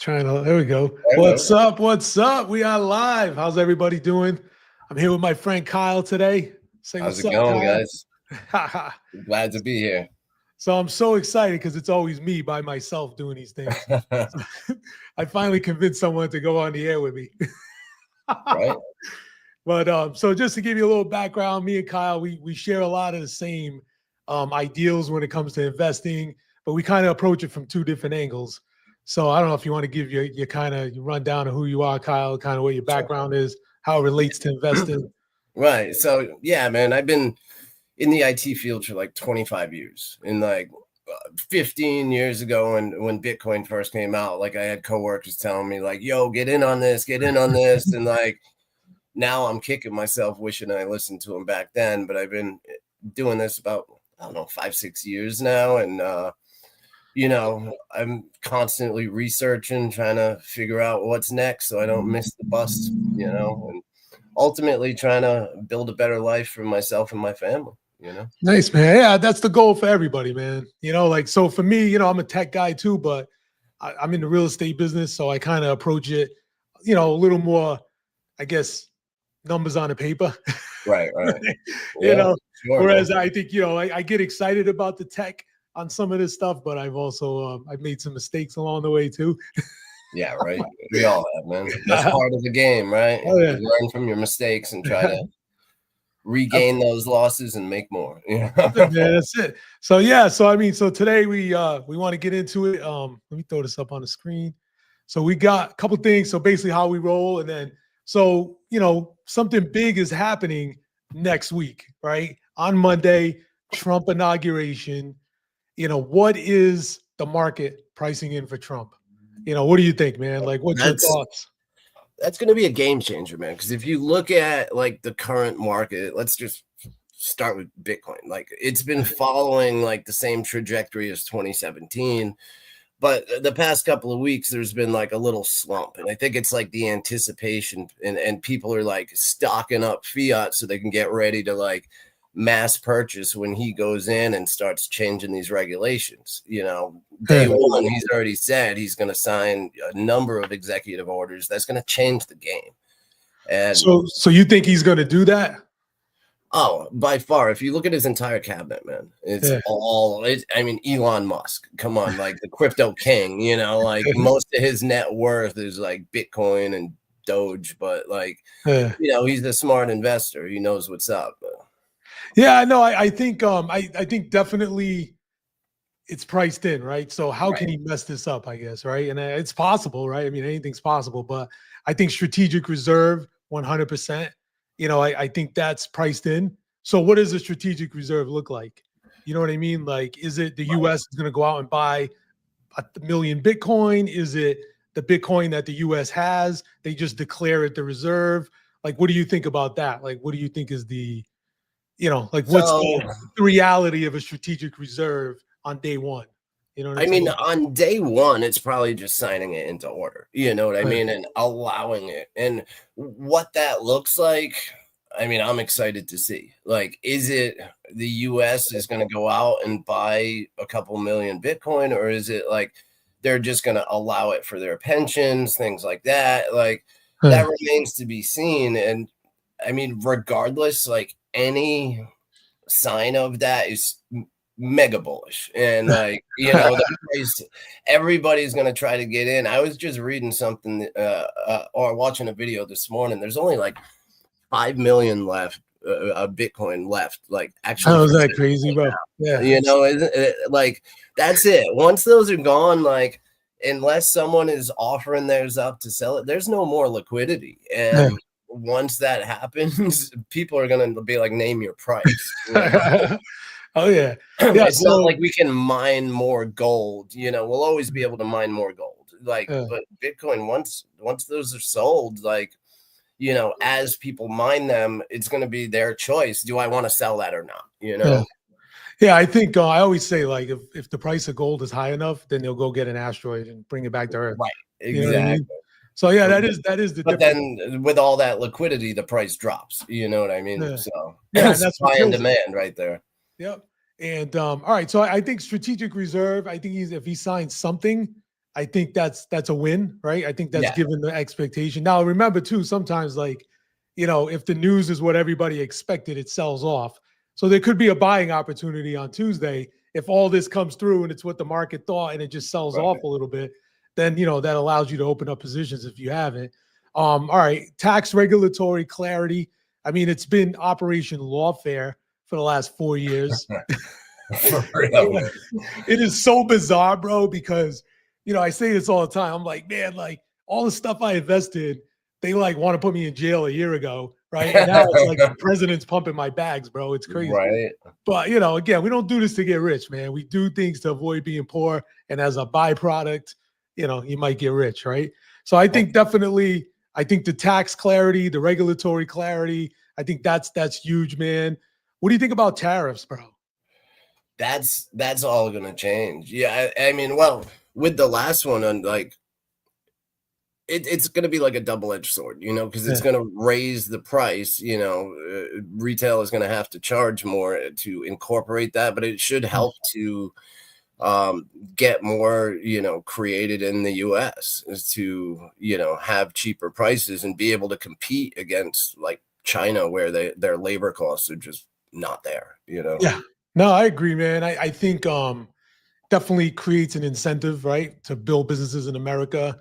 There we go. What's up? What's up? We are live. How's everybody doing? I'm here with my friend Kyle today. Say How's it going, guys? Glad to be here. So I'm so excited because it's always me by myself doing these things. I finally convinced someone to go on the air with me. Right. But so just to give you a little background, me and Kyle, we share a lot of the same ideals when it comes to investing, but we kind of approach it from two different angles. So I don't know if you want to give your kind of rundown of who you are, Kyle, kind of what your background is, how it relates to investing. Right. So, yeah, man, I've been in the IT field for like 25 years. And like 15 years ago when Bitcoin first came out, like I had coworkers telling me like, yo, get in on this. And like now I'm kicking myself wishing I listened to them back then. But I've been doing this about, I don't know, 5-6 years now. And, I'm constantly researching, trying to figure out what's next so I don't miss the bus, and ultimately trying to build a better life for myself and my family, Nice, man. Yeah, that's the goal for everybody, man. So for me, I'm a tech guy too, but I'm in the real estate business. So I kind of approach it, a little more, I guess, numbers on the paper. Right. Sure, whereas man. I think, I get excited about the tech on some of this stuff, but I've also I've made some mistakes along the way too. Yeah, right. We all have, man. That's part of the game, right? Oh, yeah. You learn from your mistakes and try to regain those losses and make more. Yeah, that's it. So so today we want to get into it. Let me throw this up on the screen. So we got a couple things. So basically how we roll, and then something big is happening next week, right? On Monday, Trump inauguration. What is the market pricing in for Trump? What do you think, man? Like, what's your thoughts? That's going to be a game changer, man. Because if you look at like the current market, let's just start with Bitcoin. Like it's been following like the same trajectory as 2017. But the past couple of weeks, there's been like a little slump. And I think it's like the anticipation and people are like stocking up fiat so they can get ready to like mass purchase when he goes in and starts changing these regulations. Day one, he's already said he's going to sign a number of executive orders that's going to change the game. And so you think he's going to do that? Oh, by far. If you look at his entire cabinet, man, it's Elon Musk, come on, like the crypto king, like most of his net worth is like Bitcoin and Doge, but like, he's a smart investor. He knows what's up. Yeah, no, I think I think definitely it's priced in, right? So how can he mess this up, I guess, right? And it's possible, right? I mean, anything's possible, but I think strategic reserve 100%, I think that's priced in. So what does a strategic reserve look like? You know what I mean? Like, is it the US is going to go out and buy 1 million Bitcoin? Is it the Bitcoin that the US has? They just declare it the reserve. Like, what do you think about that? Like, what do you think is the what's the reality of a strategic reserve on day one? You know what I'm saying? On day one, it's probably just signing it into order. You know what I mean? And allowing it. And what that looks like, I'm excited to see. Like, is it the US is going to go out and buy a couple million Bitcoin, or is it like they're just going to allow it for their pensions, things like that? Like, that remains to be seen. And regardless, like any sign of that is mega bullish. And like, the price, everybody's going to try to get in. I was just reading something or watching a video this morning. There's only like 5 million left, Bitcoin left. Like, actually, how is that crazy, bro? Yeah, like that's it. Once those are gone, like, unless someone is offering theirs up to sell it, there's no more liquidity. And once that happens, people are going to be like, name your price. Oh, yeah. It's not like we can mine more gold. We'll always be able to mine more gold. Like, but Bitcoin, once those are sold, like, as people mine them, it's going to be their choice. Do I want to sell that or not? Yeah, I think I always say, like, if the price of gold is high enough, then they'll go get an asteroid and bring it back to Earth. Right. Exactly. You know what I mean? So yeah, that is the but difference. Then with all that liquidity, the price drops. You know what I mean? Yeah. So that's supply and demand right there. Yep. And all right, so I think strategic reserve. I think if he signs something, I think that's a win, right? I think that's Yeah. given the expectation. Now, remember too, sometimes like, if the news is what everybody expected, it sells off. So there could be a buying opportunity on Tuesday if all this comes through and it's what the market thought and it just sells Right. off a little bit. Then that allows you to open up positions if you haven't. All right, tax regulatory clarity. I mean, it's been Operation Lawfare for the last 4 years. For real, man. It is so bizarre, bro, because I say this all the time. I'm like, man, like all the stuff I invested, they like want to put me in jail a year ago, right? And now it's like the president's pumping my bags, bro. It's crazy. Right. But again, we don't do this to get rich, man. We do things to avoid being poor, and as a byproduct, you might get rich, right? So I think definitely, I think the tax clarity, the regulatory clarity, I think that's huge, man. What do you think about tariffs, bro? That's all gonna change. Yeah, I mean, well, with the last one, and like, it's gonna be like a double-edged sword, because it's gonna raise the price. Retail is gonna have to charge more to incorporate that, but it should help to get more, created in the U.S. to have cheaper prices and be able to compete against like China, where their labor costs are just not there. Yeah. No, I agree, man. I think definitely creates an incentive, right, to build businesses in America.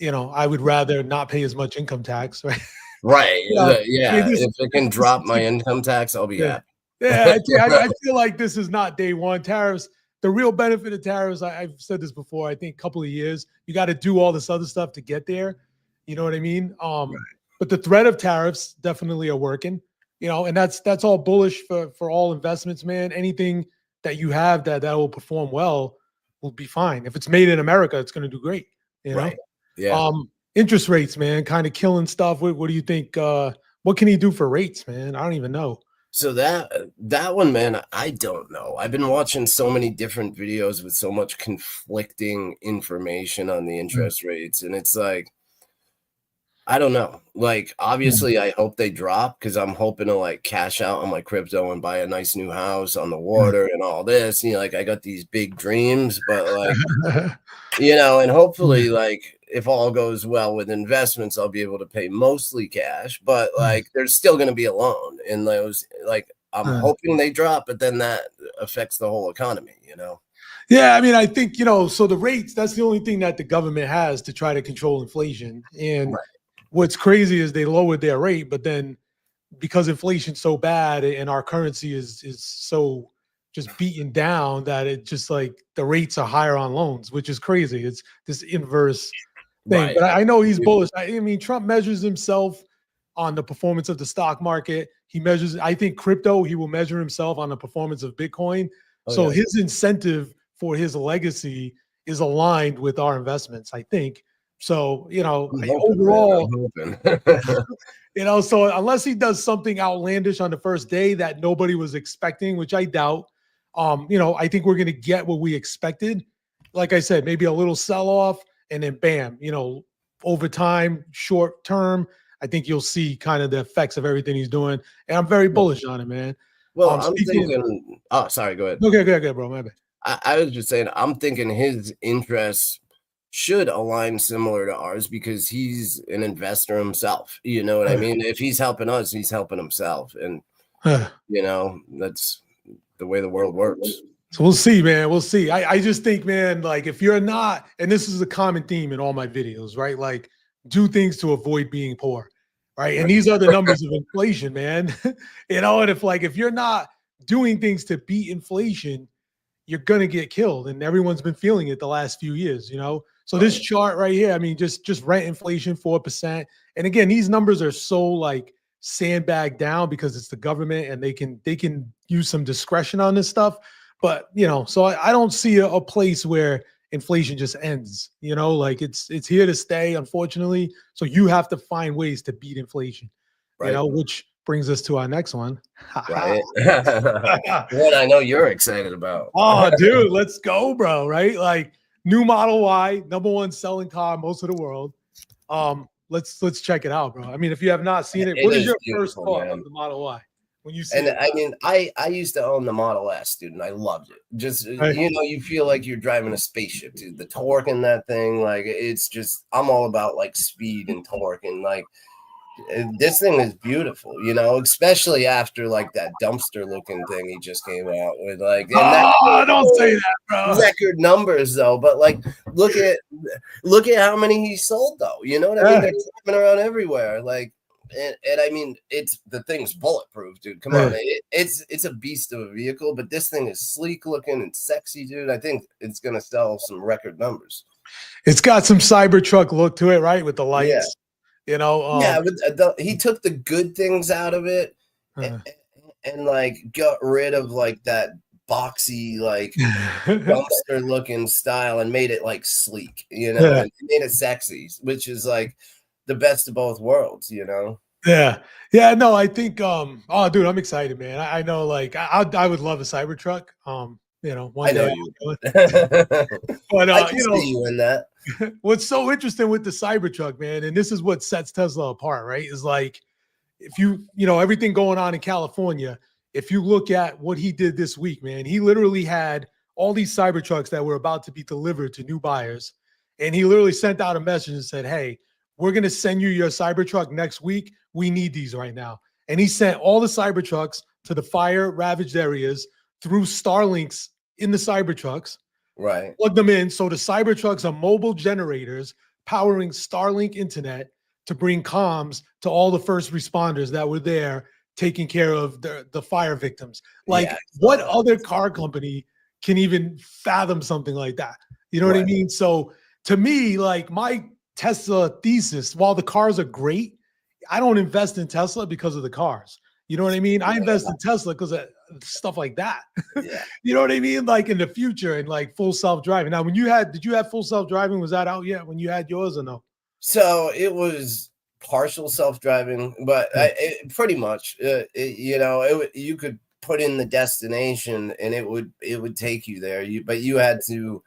I would rather not pay as much income tax, right? Right. Yeah. This, If it can drop my income tax, I'll be happy. Yeah. I feel like this is not day one. Tariffs, the real benefit of tariffs, I've said this before, I think a couple of years, you got to do all this other stuff to get there. You know what I mean? But the threat of tariffs definitely are working. And that's all bullish for all investments, man. Anything that you have that will perform well will be fine. If it's made in America, it's going to do great. Right. Yeah. Interest rates, man, kind of killing stuff. What do you think? What can he do for rates, man? I don't even know. So that one, man, I don't know. I've been watching so many different videos with so much conflicting information on the interest rates, and it's like, I don't know. Like, obviously, I hope they drop because I'm hoping to like cash out on my crypto and buy a nice new house on the water and all this. Like I got these big dreams, but like, and hopefully, like, if all goes well with investments, I'll be able to pay mostly cash. But like, there's still going to be a loan in those. Like, I'm hoping they drop, but then that affects the whole economy. Yeah, I mean, I think so the rates. That's the only thing that the government has to try to control inflation. And what's crazy is they lowered their rate, but then because inflation's so bad and our currency is so just beaten down that it just like the rates are higher on loans, which is crazy. It's this inverse thing. But I know he's bullish. I mean, Trump measures himself on the performance of the stock market. He measures, I think crypto, he will measure himself on the performance of Bitcoin. So his incentive for his legacy is aligned with our investments, I think. So, overall, so unless he does something outlandish on the first day that nobody was expecting, which I doubt, I think we're going to get what we expected. Like I said, maybe a little sell off and then bam, over time, short term, I think you'll see kind of the effects of everything he's doing. And I'm very bullish on it, man. Well, I'm thinking, oh, sorry, go ahead. Okay, bro. My bad. I was just saying, I'm thinking his interests should align similar to ours because he's an investor himself. You know what I mean? If he's helping us, he's helping himself. And, that's the way the world works. So we'll see, man. We'll see. I just think, man, like if you're not, and this is a common theme in all my videos, right? Like do things to avoid being poor, right? And these are the numbers of inflation, man. And if you're not doing things to beat inflation, you're going to get killed. And everyone's been feeling it the last few years, So this chart right here, I mean, just rent inflation, 4%. And again, these numbers are so like sandbagged down because it's the government and they can use some discretion on this stuff. But, so I don't see a place where inflation just ends, like it's here to stay, unfortunately. So you have to find ways to beat inflation, which brings us to our next one. Right. What I know you're excited about. Oh, dude, let's go, bro. Right. Like new Model Y, #1 selling car most of the world. Let's check it out, bro. I mean, if you have not seen it, what is your first thought of the Model Y? when you see And it. I mean, I used to own the Model S, dude, and I loved it. Just Right? you feel like you're driving a spaceship, dude. The torque in that thing, like it's just I'm all about like speed and torque, and like this thing is beautiful, especially after like that dumpster looking thing he just came out with, like, and that Oh, don't say that, bro. record numbers though. But like, look at how many he sold though. You know what I mean? They're driving around everywhere, like. And I mean, the thing's bulletproof, dude. Come on, it's a beast of a vehicle, but this thing is sleek looking and sexy, dude. I think it's gonna sell some record numbers. It's got some Cybertruck look to it, right? With the lights, yeah. He took the good things out of it, and like got rid of like that boxy, like dumpster looking style, and made it like sleek, and made it sexy, which is like the best of both worlds, Yeah. No, I think oh dude, I'm excited, man. I know, like I would love a Cybertruck. One day. But I can see you in that. What's so interesting with the Cybertruck, man, and this is what sets Tesla apart, right? Is like if everything going on in California, if you look at what he did this week, man, he literally had all these Cybertrucks that were about to be delivered to new buyers. And he literally sent out a message and said, hey, we're going to send you your Cybertruck next week. We need these right now. And he sent all the Cybertrucks to the fire ravaged areas through Starlinks in the Cybertrucks. Right. Plug them in. So the Cybertrucks are mobile generators powering Starlink internet to bring comms to all the first responders that were there taking care of the fire victims. Like, what other car company can even fathom something like that? You know what I mean? So to me, like, my Tesla thesis, while the cars are great, I don't invest in Tesla because of the cars. You know what I mean? I invest in Tesla because of stuff like that. Yeah. You know what I mean? Like in the future and like full self-driving. Now, did you have full self-driving? Was that out yet when you had yours or no? So it was partial self-driving, but pretty much, you could put in the destination and it would take you there. But you had to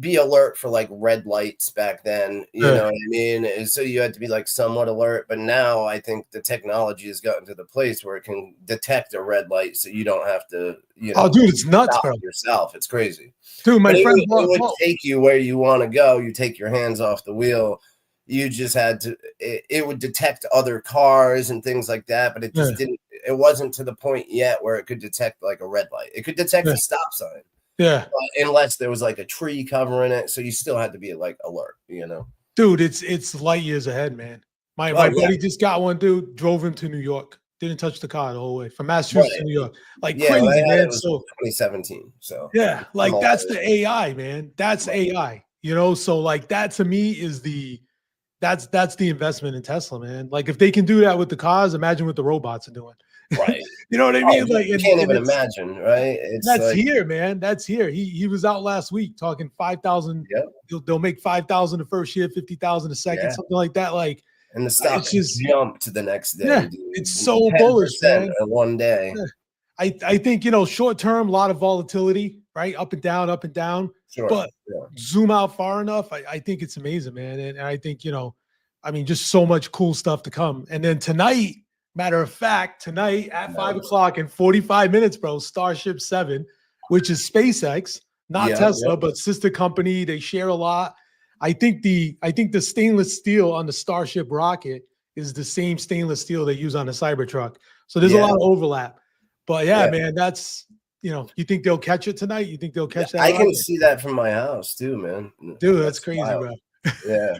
be alert for like red lights back then, you know what I mean? And so you had to be like somewhat alert. But now I think the technology has gotten to the place where it can detect a red light, so you don't have to, oh, dude, it's nuts, bro. Yourself. It's crazy, dude. My friend it would take you where you want to go. You take your hands off the wheel. You just had to. It would detect other cars and things like that, but it just didn't. It wasn't to the point yet where it could detect like a red light. It could detect a stop sign. Yeah. Unless there was like a tree covering it. So you still had to be like alert, Dude, it's light years ahead, man. My buddy just got one, dude, drove him to New York. Didn't touch the car the whole way from Massachusetts to New York. Like crazy, man. So 2017. So yeah, like that's the AI, man. That's AI, so like that to me is that's the investment in Tesla, man. Like if they can do that with the cars, imagine what the robots are doing. Right. You know what I mean? Like you can't even imagine, right? That's like, here, man. That's here. He was out last week talking 5,000. They'll make 5,000 the first year, 50,000 the second, something like that. Like, and the stock just jumped the next day. Yeah, it's so bullish, man. One day. Yeah. I think short term, a lot of volatility, right? Up and down, up and down. Sure. But zoom out far enough, I think it's amazing, man. And I think just so much cool stuff to come. And then tonight. Matter of fact, tonight at 5 o'clock in 45 minutes, bro, Starship 7, which is SpaceX, not Tesla, but sister company. They share a lot. I think the stainless steel on the Starship rocket is the same stainless steel they use on the Cybertruck. So there's a lot of overlap. But man, that's you think they'll catch it tonight? You think they'll catch that? I can see that from my house too, man. Dude, that's crazy, bro. Yeah.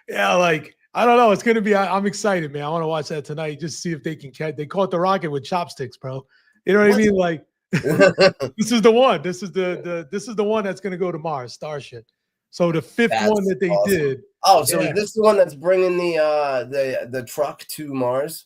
Yeah, like I don't know. It's gonna be. I'm excited, man. I want to watch that tonight. Just see if they can catch. They caught the rocket with chopsticks, bro. You know what I mean? Like this is the one. This is the one that's gonna go to Mars, Starship. So the fifth one that they did. Oh, so is this the one that's bringing the truck to Mars?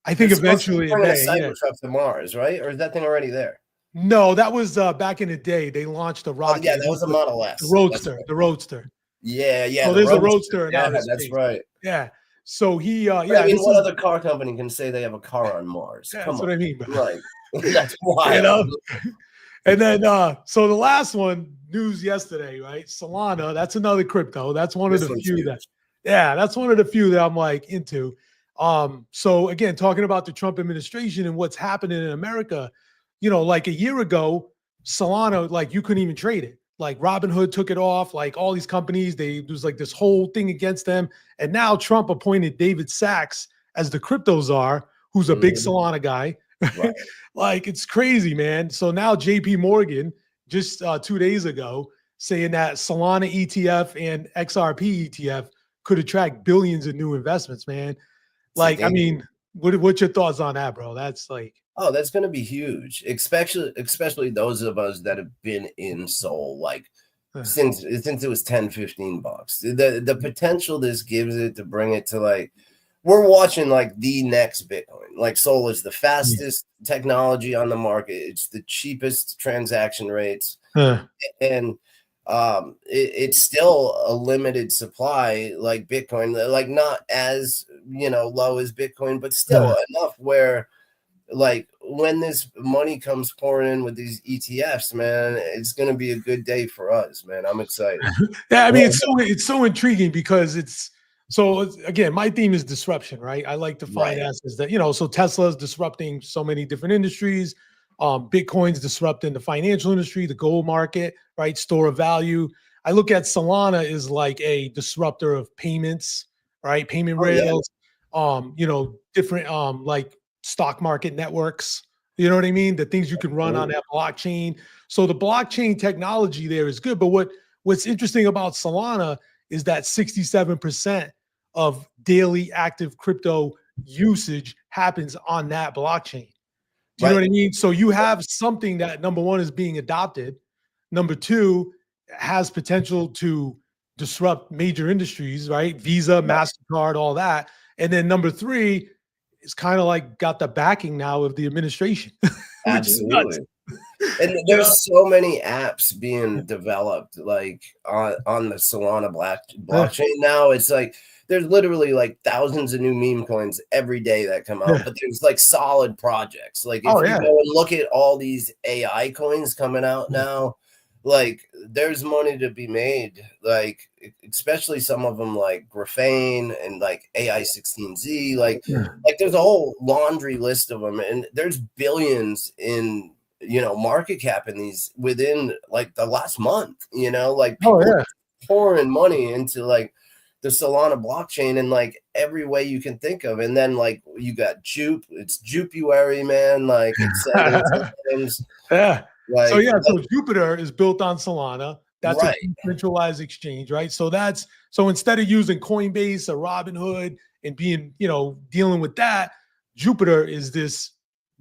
I think eventually bring a Cybertruck to Mars, right? Or is that thing already there? No, that was back in the day. They launched a rocket. Oh, yeah, that was a Model S. The Roadster. The Roadster. Yeah. So there's a Roadster. Yeah, that's right. Yeah. So he, I mean, what other car company can say they have a car on Mars? Yeah, that's what I mean, bro. Right. That's wild. And then, so the last one, news yesterday, right? Solana, that's another crypto. That's one of the few that, that's one of the few that I'm like into. So again, talking about the Trump administration and what's happening in America, like a year ago, Solana, like you couldn't even trade it. Like Robinhood took it off, like all these companies, there was like this whole thing against them. And now Trump appointed David Sachs as the crypto czar, who's a big Solana guy. Right. Like it's crazy, man. So now JP Morgan, just 2 days ago, saying that Solana ETF and XRP ETF could attract billions of new investments, man. Like, I mean, what's your thoughts on that, bro? That's like, oh, that's going to be huge, especially those of us that have been in Sol like since it was 10, $15. The potential this gives it to bring it to like, we're watching like the next Bitcoin. Like Sol is the fastest technology on the market. It's the cheapest transaction rates, and it's still a limited supply like Bitcoin, like not as low as Bitcoin, but still enough where like when this money comes pouring in with these ETFs, man, it's going to be a good day for us, man. I'm excited. Yeah, I mean, it's so intriguing because again, my theme is disruption, right? I like to find assets that, so Tesla's disrupting so many different industries. Bitcoin's disrupting the financial industry, the gold market, right? Store of value. I look at Solana as like a disruptor of payments, right? Payment rails, different like stock market networks. You know what I mean? The things you can run on that blockchain. So the blockchain technology there is good. But what's interesting about Solana is that 67% of daily active crypto usage happens on that blockchain. Do you know what I mean? So you have something that, number one, is being adopted. Number two, has potential to disrupt major industries, right? Visa, MasterCard, all that. And then number three, it's kind of like got the backing now of the administration. Absolutely. And there's so many apps being developed like on the Solana blockchain now. It's like there's literally like thousands of new meme coins every day that come out, but there's like solid projects. Like if you go and look at all these AI coins coming out now, like there's money to be made, like especially some of them like Graphane and like AI16Z, like there's a whole laundry list of them, and there's billions in market cap in these within like the last month, like people pouring money into like the Solana blockchain in like every way you can think of. And then like you got Jupe, it's Jupuary, man, like it's sending times. Like, so Jupiter is built on Solana. That's a decentralized exchange, right? So instead of using Coinbase or Robinhood and being, dealing with that, Jupiter is this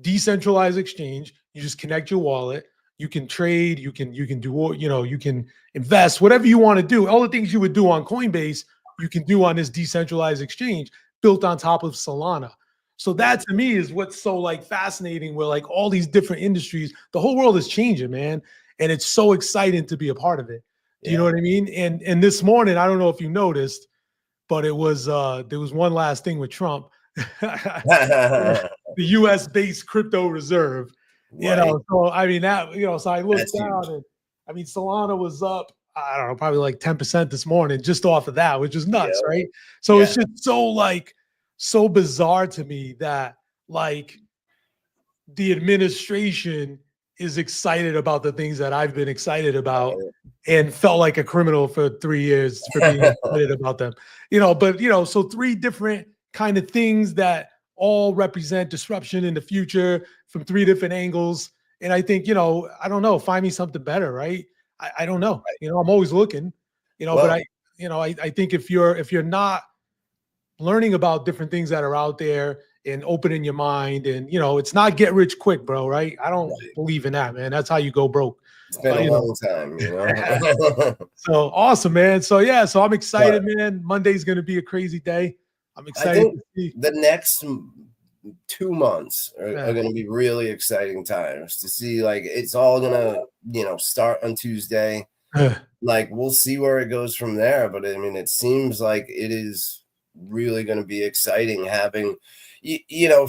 decentralized exchange. You just connect your wallet. You can trade. You can do, you can invest, whatever you want to do. All the things you would do on Coinbase, you can do on this decentralized exchange built on top of Solana. So that to me is what's so like fascinating, where like all these different industries, the whole world is changing, man. And it's so exciting to be a part of it. Do you know what I mean? And this morning, I don't know if you noticed, but there was one last thing with Trump. The US based crypto reserve. So I mean that, so I looked down and I mean Solana was up, I don't know, probably like 10% this morning just off of that, which is nuts, right? So it's just so bizarre to me that like the administration is excited about the things that I've been excited about and felt like a criminal for 3 years for being excited about them. So three different kind of things that all represent disruption in the future from three different angles. And I think, I don't know, find me something better, right? I don't know. I'm always looking, but I think if you're not learning about different things that are out there and opening your mind, and it's not get rich quick, bro, right? I don't believe in that, man. That's how you go broke. It's been a long time, So awesome, man. So so I'm excited, man. Monday's gonna be a crazy day. I'm excited. I think the next 2 months are going to be really exciting times to see. Like it's all gonna start on Tuesday. Like we'll see where it goes from there, but I mean it seems like it is really going to be exciting having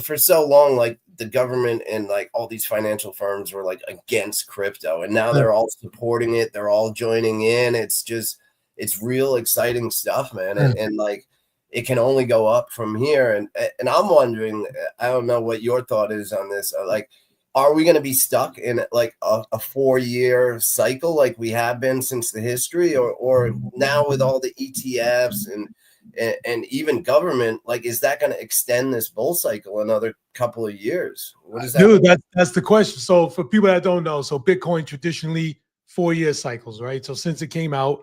for so long like the government and like all these financial firms were like against crypto, and now they're all supporting it, they're all joining in. It's real exciting stuff, man. And like it can only go up from here. And I'm wondering, I don't know what your thought is on this. Like, are we going to be stuck in like a 4-year cycle like we have been since the history, or now with all the ETFs and even government, like, is that going to extend this bull cycle another couple of years? What is that? Dude, that's the question. So for people that don't know, so Bitcoin traditionally 4-year cycles, right? So since it came out,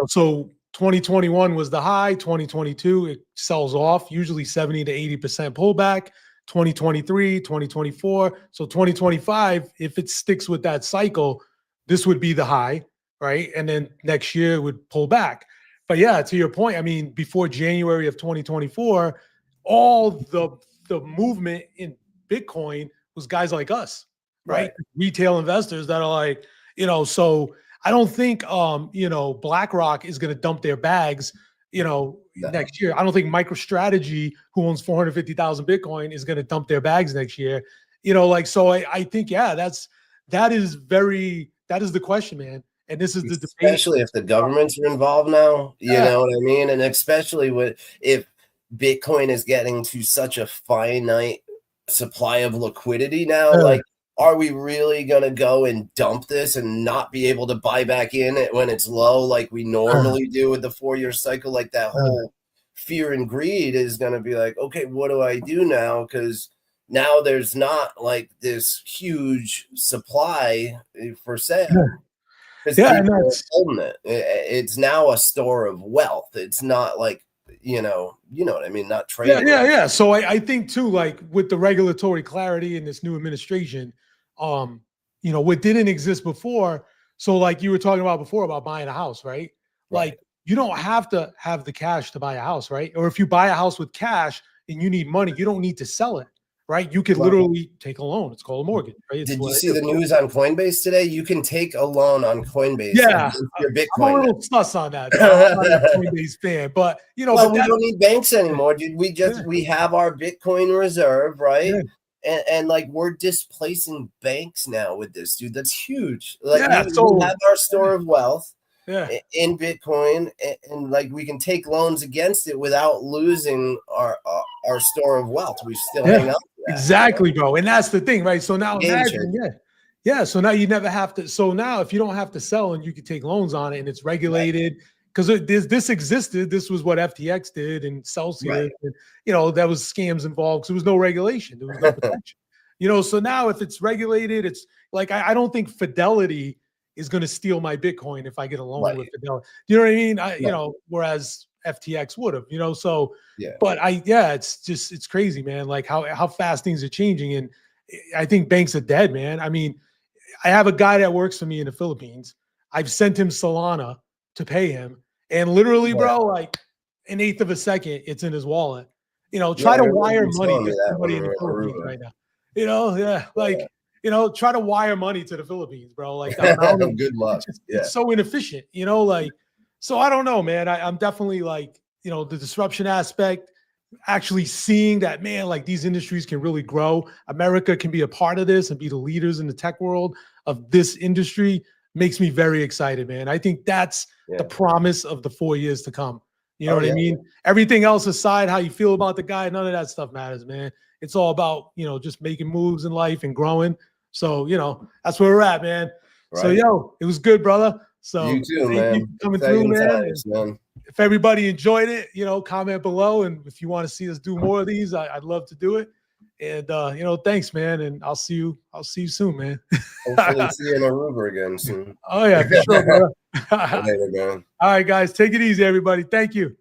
so 2021 was the high, 2022, it sells off, usually 70 to 80% pullback, 2023, 2024. So 2025, if it sticks with that cycle, this would be the high, right? And then next year it would pull back. But yeah, to your point, I mean, before January of 2024, all the movement in Bitcoin was guys like us, right? Retail investors that are like, so I don't think, BlackRock is going to dump their bags, next year. I don't think MicroStrategy, who owns 450,000 Bitcoin, is going to dump their bags next year. So I think, yeah, that is the question, man. And this is the debate. Especially if the governments are involved now, you know what I mean? And especially if Bitcoin is getting to such a finite supply of liquidity now, like, are we really going to go and dump this and not be able to buy back in it when it's low like we normally do with the 4-year cycle? Like, that whole fear and greed is going to be like, okay, what do I do now? Because now there's not like this huge supply for sale. Holding it. It's now a store of wealth. It's not like, you know what I mean? Not trading. Yeah. So I think too, like with the regulatory clarity in this new administration, what didn't exist before. So like you were talking about before about buying a house, right? Like you don't have to have the cash to buy a house, right? Or if you buy a house with cash and you need money, you don't need to sell it, right? You could literally take a loan. It's called a mortgage, right? Did you see the news on Coinbase today? You can take a loan on Coinbase. Yeah, your Bitcoin. I'm a little sus on that. I'm not a Coinbase fan, but well, we don't need banks anymore, dude. We have our Bitcoin reserve, right? Yeah. And like, we're displacing banks now with this, dude. That's huge. Like, we have our store of wealth in Bitcoin, and like, we can take loans against it without losing our store of wealth. We still hang on to that. Exactly, bro. And that's the thing, right? So now imagine, so now you never have to. So now if you don't have to sell and you can take loans on it and it's regulated, because this existed. This was what FTX did and Celsius, and there was scams involved because there was no regulation, there was no protection. So now if it's regulated, it's like I don't think Fidelity is going to steal my Bitcoin if I get a loan with Fidelity. You know what I mean? Whereas FTX would have, so but it's crazy, man. Like how fast things are changing, and I think banks are dead, man. I mean, I have a guy that works for me in the Philippines. I've sent him Solana to pay him, and literally, bro, like an 1/8 of a second, it's in his wallet. Try to wire money to somebody in the Philippines right now. Try to wire money to the Philippines, bro. Like, good luck. It's so inefficient, so I don't know, man. I'm definitely like, the disruption aspect, actually seeing that, man, like these industries can really grow. America can be a part of this and be the leaders in the tech world of this industry makes me very excited, man. I think that's the promise of the 4 years to come. You know what I mean? Everything else aside, how you feel about the guy, none of that stuff matters, man. It's all about, just making moves in life and growing. So, that's where we're at, man. So, it was good, brother. So you too, man. Coming through, man. If everybody enjoyed it, comment below. And if you want to see us do more of these, I'd love to do it. And thanks, man. And I'll see you soon, man. Hopefully see you in Aruba again soon. Oh yeah, for sure, brother. Later, man. All right, guys. Take it easy, everybody. Thank you.